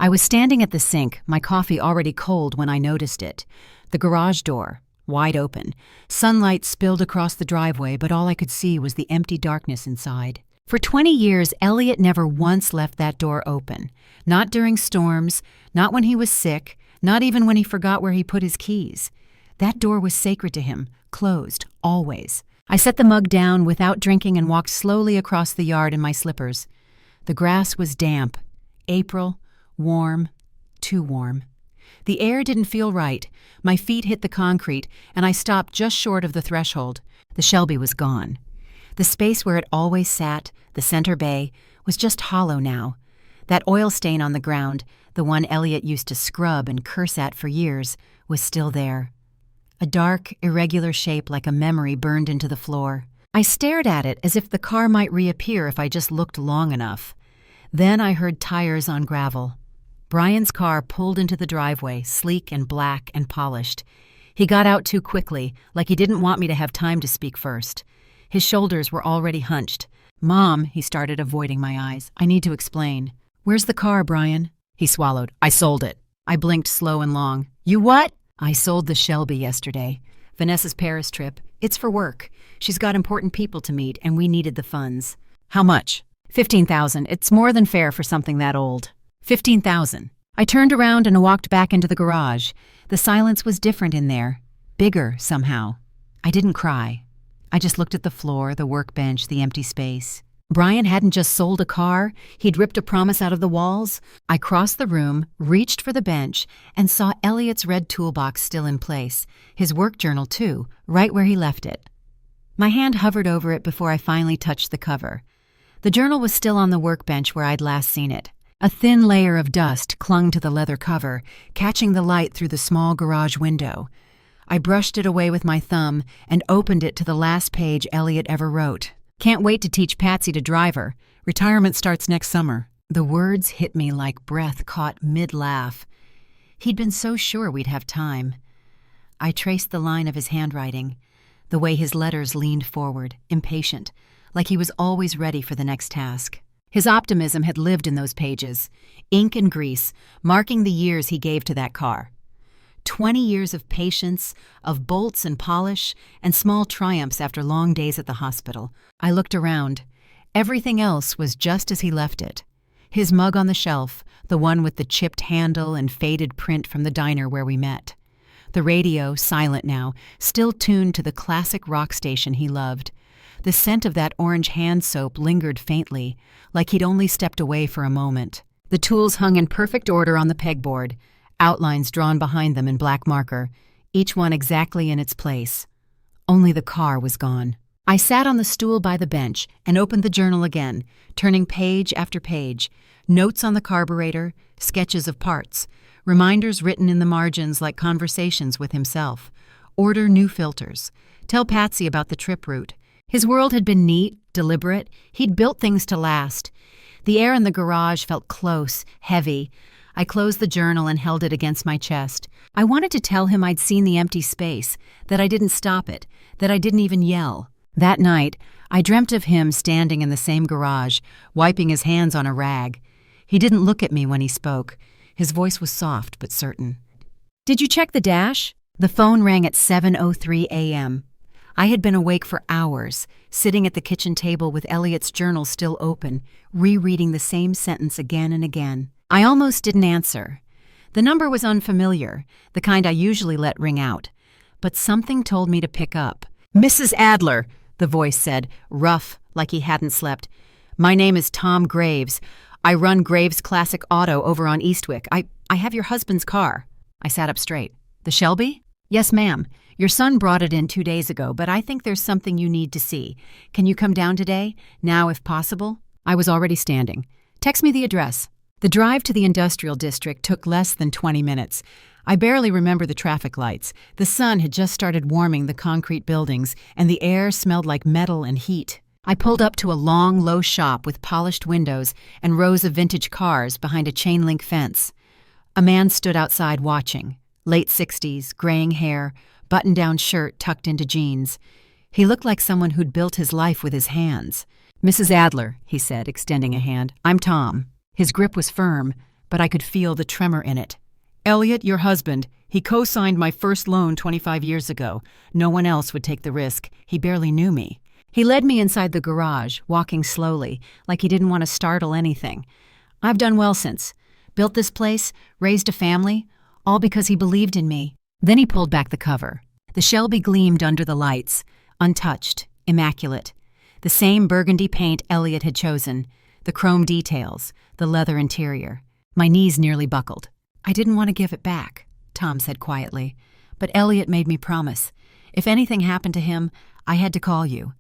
I was standing at the sink, my coffee already cold when I noticed it. The garage door, wide open. Sunlight spilled across the driveway, but all I could see was the empty darkness inside. For 20 years, Elliot never once left that door open. Not during storms, not when he was sick, not even when he forgot where he put his keys. That door was sacred to him, closed, always. I set the mug down without drinking and walked slowly across the yard in my slippers. The grass was damp. April, warm, too warm. The air didn't feel right. My feet hit the concrete, and I stopped just short of the threshold. The Shelby was gone. The space where it always sat, the center bay, was just hollow now. That oil stain on the ground, the one Elliot used to scrub and curse at for years, was still there. A dark, irregular shape like a memory burned into the floor. I stared at it as if the car might reappear if I just looked long enough. Then I heard tires on gravel. Brian's car pulled into the driveway, sleek and black and polished. He got out too quickly, like he didn't want me to have time to speak first. His shoulders were already hunched. "Mom," he started, avoiding my eyes. "I need to explain." "Where's the car, Brian?" He swallowed. "I sold it." I blinked slow and long. "You what?" "I sold the Shelby yesterday. Vanessa's Paris trip. It's for work. She's got important people to meet, and we needed the funds." "How much?" $15,000. It's more than fair for something that old." $15,000. I turned around and walked back into the garage. The silence was different in there. Bigger, somehow. I didn't cry. I just looked at the floor, the workbench, the empty space. Brian hadn't just sold a car, he'd ripped a promise out of the walls. I crossed the room, reached for the bench, and saw Elliot's red toolbox still in place. His work journal, too, right where he left it. My hand hovered over it before I finally touched the cover. The journal was still on the workbench where I'd last seen it. A thin layer of dust clung to the leather cover, catching the light through the small garage window. I brushed it away with my thumb and opened it to the last page Elliot ever wrote. "Can't wait to teach Patsy to drive her. Retirement starts next summer." The words hit me like breath caught mid-laugh. He'd been so sure we'd have time. I traced the line of his handwriting, the way his letters leaned forward, impatient, like he was always ready for the next task. His optimism had lived in those pages, ink and grease, marking the years he gave to that car. 20 years of patience, of bolts and polish, and small triumphs after long days at the hospital. I looked around. Everything else was just as he left it. His mug on the shelf, the one with the chipped handle and faded print from the diner where we met. The radio, silent now, still tuned to the classic rock station he loved. The scent of that orange hand soap lingered faintly, like he'd only stepped away for a moment. The tools hung in perfect order on the pegboard, outlines drawn behind them in black marker, each one exactly in its place. Only the car was gone. I sat on the stool by the bench and opened the journal again, turning page after page. Notes on the carburetor, sketches of parts, reminders written in the margins like conversations with himself. Order new filters. Tell Patsy about the trip route. His world had been neat, deliberate. He'd built things to last. The air in the garage felt close, heavy. I closed the journal and held it against my chest. I wanted to tell him I'd seen the empty space, that I didn't stop it, that I didn't even yell. That night, I dreamt of him standing in the same garage, wiping his hands on a rag. He didn't look at me when he spoke. His voice was soft but certain. "Did you check the dash?" The phone rang at 7:03 a.m. I had been awake for hours, sitting at the kitchen table with Elliot's journal still open, rereading the same sentence again and again. I almost didn't answer. The number was unfamiliar, the kind I usually let ring out. But something told me to pick up. "Mrs. Adler," the voice said, rough, like he hadn't slept. "My name is Tom Graves. I run Graves Classic Auto over on Eastwick. I have your husband's car." I sat up straight. "The Shelby?" "Yes, ma'am. Your son brought it in 2 days ago, but I think there's something you need to see. Can you come down today? Now, if possible?" I was already standing. "Text me the address." The drive to the industrial district took less than 20 minutes. I barely remember the traffic lights. The sun had just started warming the concrete buildings, and the air smelled like metal and heat. I pulled up to a long, low shop with polished windows and rows of vintage cars behind a chain-link fence. A man stood outside watching. Late 60s, graying hair, button-down shirt tucked into jeans. He looked like someone who'd built his life with his hands. "Mrs. Adler," he said, extending a hand. "I'm Tom." His grip was firm, but I could feel the tremor in it. "Elliot, your husband, he co-signed my first loan 25 years ago. No one else would take the risk. He barely knew me." He led me inside the garage, walking slowly, like he didn't want to startle anything. "I've done well since. Built this place, raised a family, all because he believed in me." Then he pulled back the cover. The Shelby gleamed under the lights, untouched, immaculate. The same burgundy paint Elliot had chosen, the chrome details, the leather interior. My knees nearly buckled. "I didn't want to give it back," Tom said quietly, "but Elliot made me promise. If anything happened to him, I had to call you.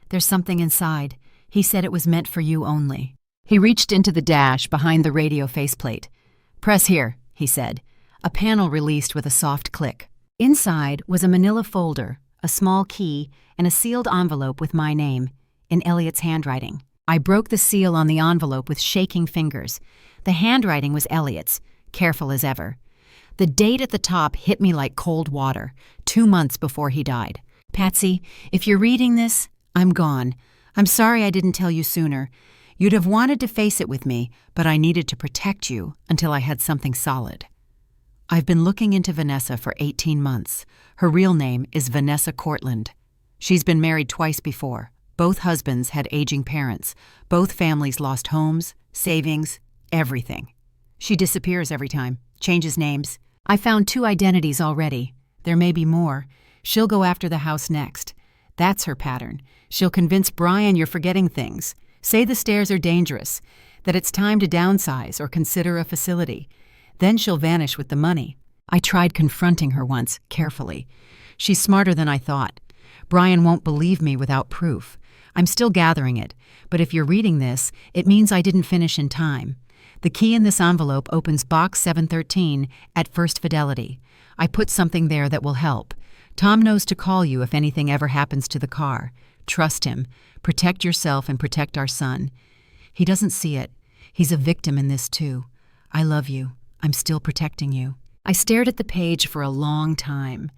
There's something inside. He said it was meant for you only." He reached into the dash behind the radio faceplate. "Press here," he said. A panel released with a soft click. Inside was a manila folder, a small key, and a sealed envelope with my name, in Elliot's handwriting. I broke the seal on the envelope with shaking fingers. The handwriting was Elliot's, careful as ever. The date at the top hit me like cold water, 2 months before he died. "Patsy, if you're reading this, I'm gone. I'm sorry I didn't tell you sooner. You'd have wanted to face it with me, but I needed to protect you until I had something solid." I've been looking into Vanessa for 18 months. Her real name is Vanessa Cortland. She's been married twice before. Both husbands had aging parents. Both families lost homes, savings, everything. She disappears every time, changes names. I found 2 identities already. There may be more. She'll go after the house next. That's her pattern. She'll convince Brian you're forgetting things, say the stairs are dangerous, that it's time to downsize or consider a facility. Then she'll vanish with the money. I tried confronting her once, carefully. She's smarter than I thought. Brian won't believe me without proof. I'm still gathering it, but if you're reading this, it means I didn't finish in time. The key in this envelope opens box 713 at First Fidelity. I put something there that will help. Tom knows to call you if anything ever happens to the car. Trust him. Protect yourself and protect our son. He doesn't see it. He's a victim in this too. I love you. I'm still protecting you. I stared at the page for a long time.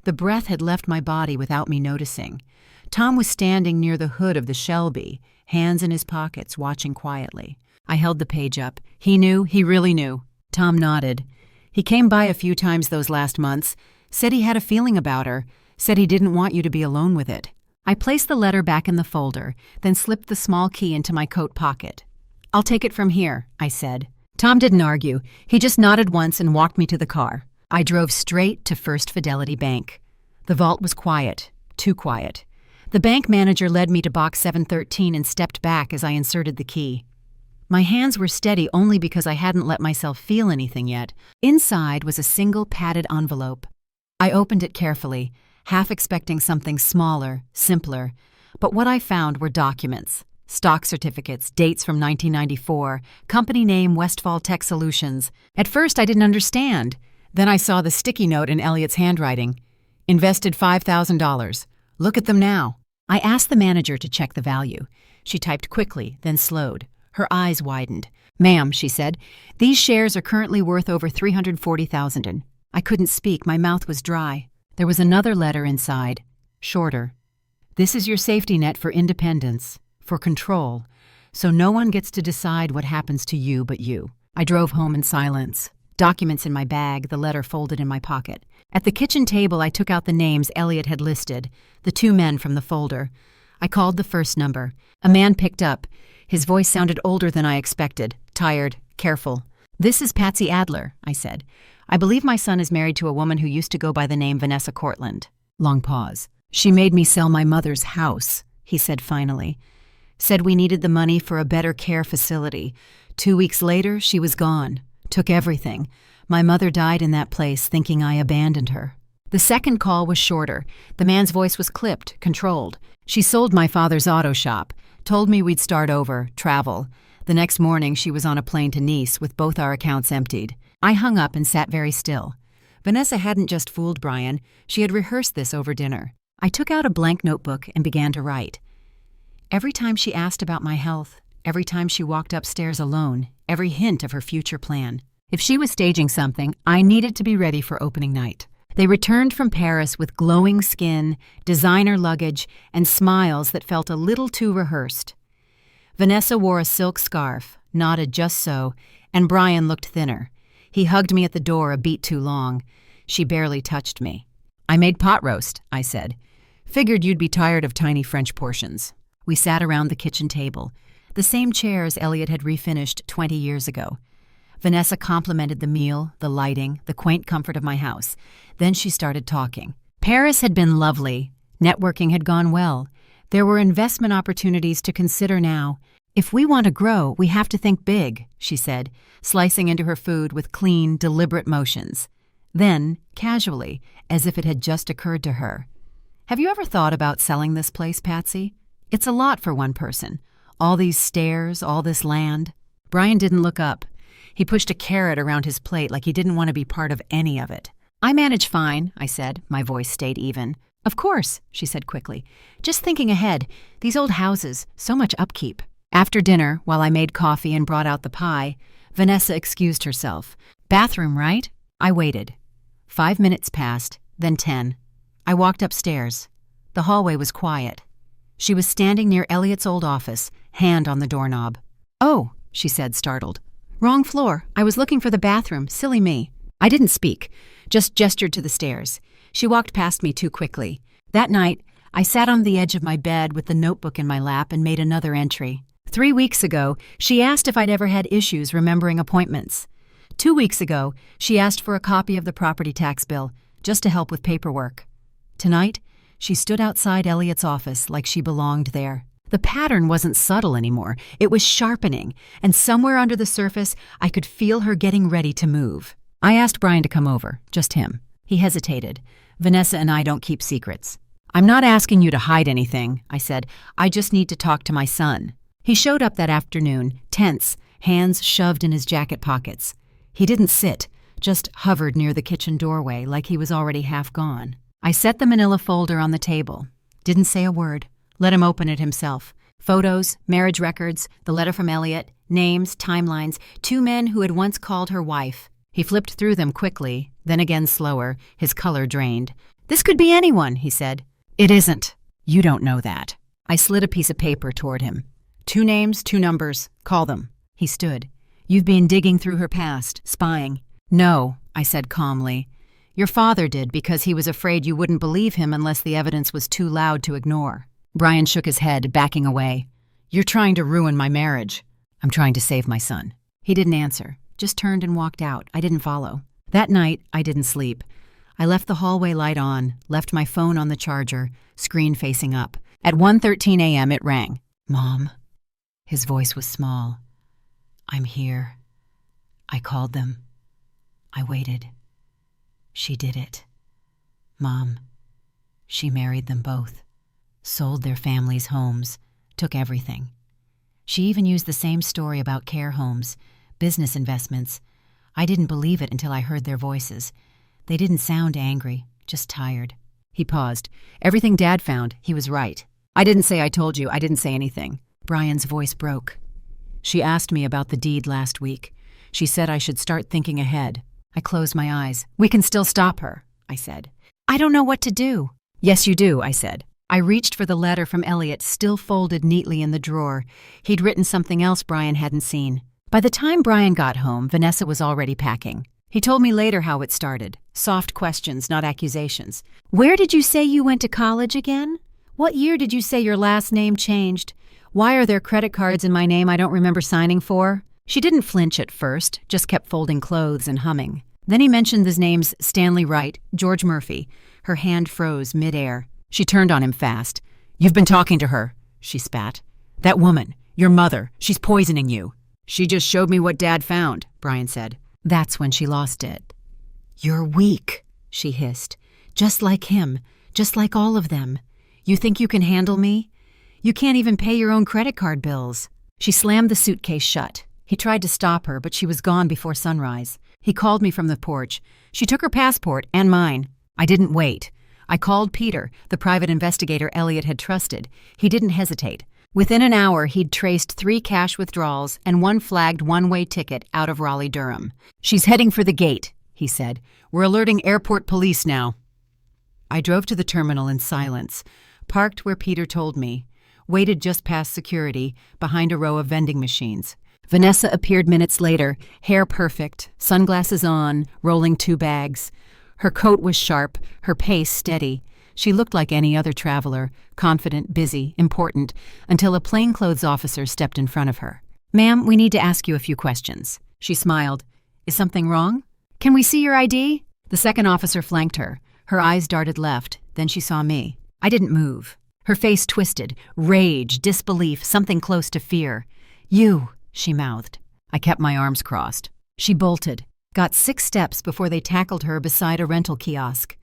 The breath had left my body without me noticing. Tom was standing near the hood of the Shelby, hands in his pockets, watching quietly. I held the page up. He knew, he really knew. Tom nodded. He came by a few times those last months, said he had a feeling about her, said he didn't want you to be alone with it. I placed the letter back in the folder, then slipped the small key into my coat pocket. "I'll take it from here," I said. Tom didn't argue. He just nodded once and walked me to the car. I drove straight to First Fidelity Bank. The vault was quiet, too quiet. The bank manager led me to box 713 and stepped back as I inserted the key. My hands were steady only because I hadn't let myself feel anything yet. Inside was a single padded envelope. I opened it carefully, half expecting something smaller, simpler. But what I found were documents. Stock certificates, dates from 1994, company name Westfall Tech Solutions. At first I didn't understand. Then I saw the sticky note in Elliot's handwriting. Invested $5,000. Look at them now. I asked the manager to check the value. She typed quickly, then slowed. Her eyes widened. "Ma'am," she said, "these shares are currently worth over $340,000. I couldn't speak. My mouth was dry. There was another letter inside, shorter. "This is your safety net for independence, for control, so no one gets to decide what happens to you but you." I drove home in silence. Documents in my bag, the letter folded in my pocket. At the kitchen table, I took out the names Elliot had listed, the 2 men from the folder. I called the first number. A man picked up. His voice sounded older than I expected, tired, careful. "This is Patsy Adler," I said. "I believe my son is married to a woman who used to go by the name Vanessa Cortland." Long pause. "She made me sell my mother's house," he said finally. "Said we needed the money for a better care facility. 2 weeks later, she was gone. Took everything. My mother died in that place thinking I abandoned her." The second call was shorter. The man's voice was clipped, controlled. "She sold my father's auto shop. Told me we'd start over, travel. The next morning she was on a plane to Nice with both our accounts emptied." I hung up and sat very still. Vanessa hadn't just fooled Brian. She had rehearsed this over dinner. I took out a blank notebook and began to write. Every time she asked about my health, every time she walked upstairs alone, every hint of her future plan. If she was staging something, I needed to be ready for opening night. They returned from Paris with glowing skin, designer luggage, and smiles that felt a little too rehearsed. Vanessa wore a silk scarf, knotted just so, And Brian looked thinner. He hugged me at the door a beat too long. She barely touched me. "I made pot roast," I said. "Figured you'd be tired of tiny French portions." We sat around the kitchen table, the same chairs Elliot had refinished 20 years ago. Vanessa complimented the meal, the lighting, the quaint comfort of my house. Then she started talking. Paris had been lovely. Networking had gone well. There were investment opportunities to consider now. "If we want to grow, we have to think big," she said, slicing into her food with clean, deliberate motions. Then, casually, as if it had just occurred to her, "Have you ever thought about selling this place, Patsy? It's a lot for one person. All these stairs, all this land." Brian didn't look up. He pushed a carrot around his plate like he didn't want to be part of any of it. "I manage fine," I said. My voice stayed even. "Of course," she said quickly. "Just thinking ahead. These old houses, so much upkeep." After dinner, while I made coffee and brought out the pie, Vanessa excused herself. "Bathroom, right?" I waited. 5 minutes passed, then 10. I walked upstairs. The hallway was quiet. She was standing near Elliot's old office, hand on the doorknob. "Oh," she said, startled. "Wrong floor. I was looking for the bathroom. Silly me." I didn't speak, just gestured to the stairs. She walked past me too quickly. That night, I sat on the edge of my bed with the notebook in my lap and made another entry. 3 weeks ago, she asked if I'd ever had issues remembering appointments. 2 weeks ago, she asked for a copy of the property tax bill, just to help with paperwork. Tonight, she stood outside Elliot's office like she belonged there. The pattern wasn't subtle anymore. It was sharpening, and somewhere under the surface, I could feel her getting ready to move. I asked Brian to come over, just him. He hesitated. "Vanessa and I don't keep secrets." "I'm not asking you to hide anything," I said. "I just need to talk to my son." He showed up that afternoon, tense, hands shoved in his jacket pockets. He didn't sit, just hovered near the kitchen doorway like he was already half gone. I set the manila folder on the table. Didn't say a word. Let him open it himself. Photos, marriage records, the letter from Elliot, names, timelines, 2 men who had once called her wife. He flipped through them quickly, then again slower, his color drained. "This could be anyone," he said. "It isn't. You don't know that." I slid a piece of paper toward him. 2 names, 2 numbers. Call them. He stood. "You've been digging through her past, spying." "No," I said calmly. "Your father did because he was afraid you wouldn't believe him unless the evidence was too loud to ignore." Brian shook his head, backing away. "You're trying to ruin my marriage." "I'm trying to save my son." He didn't answer, just turned and walked out. I didn't follow. That night, I didn't sleep. I left the hallway light on, left my phone on the charger, screen facing up. At 1:13 a.m. it rang. "Mom." His voice was small. "I'm here." I called them. I waited. She did it. Mom. She married them both. Sold their families' homes. Took everything. She even used the same story about care homes, business investments. I didn't believe it until I heard their voices. They didn't sound angry, just tired. He paused. "Everything Dad found, he was right." "I didn't say I told you. I didn't say anything." Brian's voice broke. "She asked me about the deed last week. She said I should start thinking ahead." I closed my eyes. "We can still stop her," I said. "I don't know what to do." "Yes, you do," I said. I reached for the letter from Elliot, still folded neatly in the drawer. He'd written something else Brian hadn't seen. By the time Brian got home, Vanessa was already packing. He told me later how it started. Soft questions, not accusations. "Where did you say you went to college again? What year did you say your last name changed? Why are there credit cards in my name I don't remember signing for?" She didn't flinch at first, just kept folding clothes and humming. Then he mentioned the names Stanley Wright, George Murphy. Her hand froze midair. She turned on him fast. "You've been talking to her," she spat. "That woman, your mother, she's poisoning you." "She just showed me what Dad found," Brian said. That's when she lost it. "You're weak," she hissed. "Just like him, just like all of them. You think you can handle me? You can't even pay your own credit card bills." She slammed the suitcase shut. He tried to stop her, but she was gone before sunrise. He called me from the porch. She took her passport and mine. I didn't wait. I called Peter, the private investigator Elliot had trusted. He didn't hesitate. Within an hour, he'd traced 3 cash withdrawals and 1 flagged one-way ticket out of Raleigh-Durham. "She's heading for the gate," he said. "We're alerting airport police now." I drove to the terminal in silence, parked where Peter told me, waited just past security, behind a row of vending machines. Vanessa appeared minutes later, hair perfect, sunglasses on, rolling 2 bags. Her coat was sharp, her pace steady. She looked like any other traveler, confident, busy, important, until a plainclothes officer stepped in front of her. "Ma'am, we need to ask you a few questions." She smiled. "Is something wrong? Can we see your ID?" The second officer flanked her. Her eyes darted left, then she saw me. I didn't move. Her face twisted, rage, disbelief, something close to fear. "You," she mouthed. I kept my arms crossed. She bolted, got 6 steps before they tackled her beside a rental kiosk.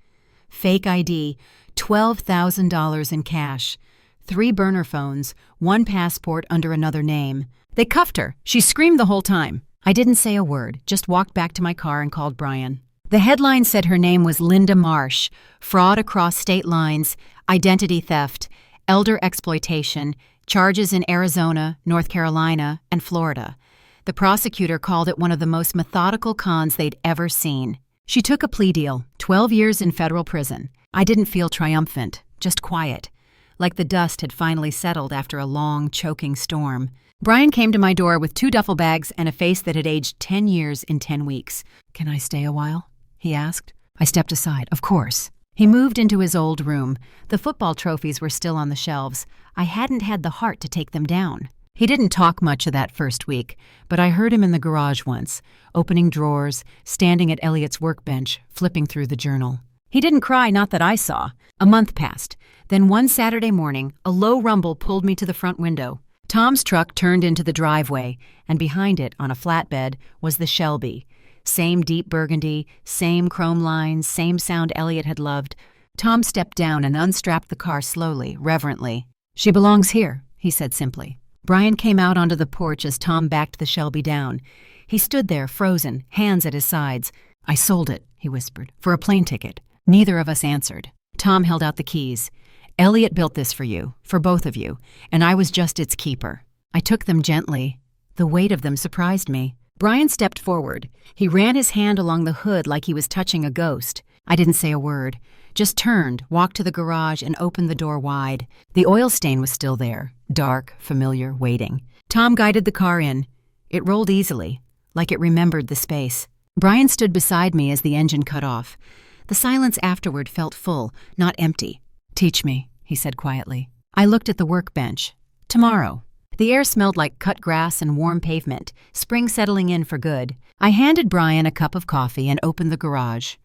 Fake ID, $12,000 in cash, 3 burner phones, 1 passport under another name. They cuffed her. She screamed the whole time. I didn't say a word, just walked back to my car and called Brian. The headline said her name was Linda Marsh, fraud across state lines, identity theft, elder exploitation, charges in Arizona, North Carolina, and Florida. The prosecutor called it one of the most methodical cons they'd ever seen. She took a plea deal, 12 years in federal prison. I didn't feel triumphant, just quiet, like the dust had finally settled after a long, choking storm. Brian came to my door with 2 duffel bags and a face that had aged 10 years in 10 weeks. "Can I stay a while?" he asked. I stepped aside. "Of course." He moved into his old room. The football trophies were still on the shelves. I hadn't had the heart to take them down. He didn't talk much of that first week, but I heard him in the garage once, opening drawers, standing at Elliot's workbench, flipping through the journal. He didn't cry, not that I saw. A month passed. Then one Saturday morning, a low rumble pulled me to the front window. Tom's truck turned into the driveway, and behind it, on a flatbed, was the Shelby. Same deep burgundy, same chrome lines, same sound Elliot had loved. Tom stepped down and unstrapped the car slowly, reverently. "She belongs here," he said simply. Brian came out onto the porch as Tom backed the Shelby down. He stood there, frozen, hands at his sides. "I sold it," he whispered, "for a plane ticket." Neither of us answered. Tom held out the keys. "Elliot built this for you, for both of you, and I was just its keeper." I took them gently. The weight of them surprised me. Brian stepped forward. He ran his hand along the hood like he was touching a ghost. I didn't say a word, just turned, walked to the garage, and opened the door wide. The oil stain was still there, dark, familiar, waiting. Tom guided the car in. It rolled easily, like it remembered the space. Brian stood beside me as the engine cut off. The silence afterward felt full, not empty. "Teach me," he said quietly. I looked at the workbench. "Tomorrow." The air smelled like cut grass and warm pavement, spring settling in for good. I handed Brian a cup of coffee and opened the garage.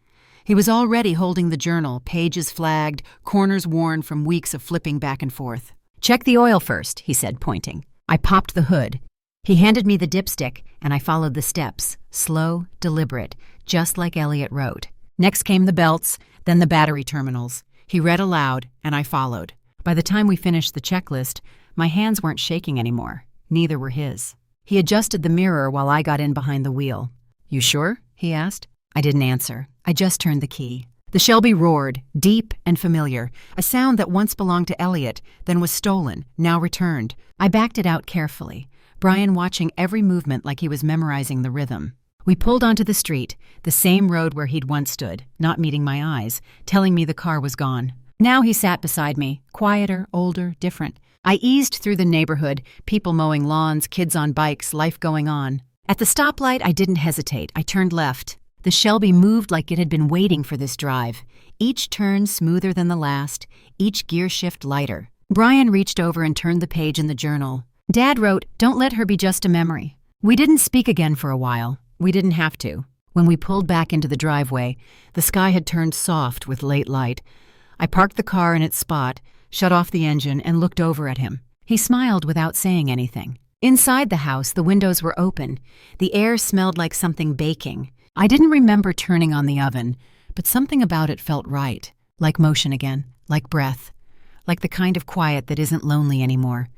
He was already holding the journal, pages flagged, corners worn from weeks of flipping back and forth. "Check the oil first," he said, pointing. I popped the hood. He handed me the dipstick, and I followed the steps, slow, deliberate, just like Elliot wrote. Next came the belts, then the battery terminals. He read aloud, and I followed. By the time we finished the checklist, my hands weren't shaking anymore. Neither were his. He adjusted the mirror while I got in behind the wheel. "You sure?" he asked. I didn't answer. I just turned the key. The Shelby roared, deep and familiar, a sound that once belonged to Elliot, then was stolen, now returned. I backed it out carefully, Brian watching every movement like he was memorizing the rhythm. We pulled onto the street, the same road where he'd once stood, not meeting my eyes, telling me the car was gone. Now he sat beside me, quieter, older, different. I eased through the neighborhood, people mowing lawns, kids on bikes, life going on. At the stoplight, I didn't hesitate. I turned left. The Shelby moved like it had been waiting for this drive. Each turn smoother than the last, each gear shift lighter. Brian reached over and turned the page in the journal. Dad wrote, "Don't let her be just a memory." We didn't speak again for a while. We didn't have to. When we pulled back into the driveway, the sky had turned soft with late light. I parked the car in its spot, shut off the engine, and looked over at him. He smiled without saying anything. Inside the house, the windows were open. The air smelled like something baking. I didn't remember turning on the oven, but something about it felt right. Like motion again, like breath, like the kind of quiet that isn't lonely anymore.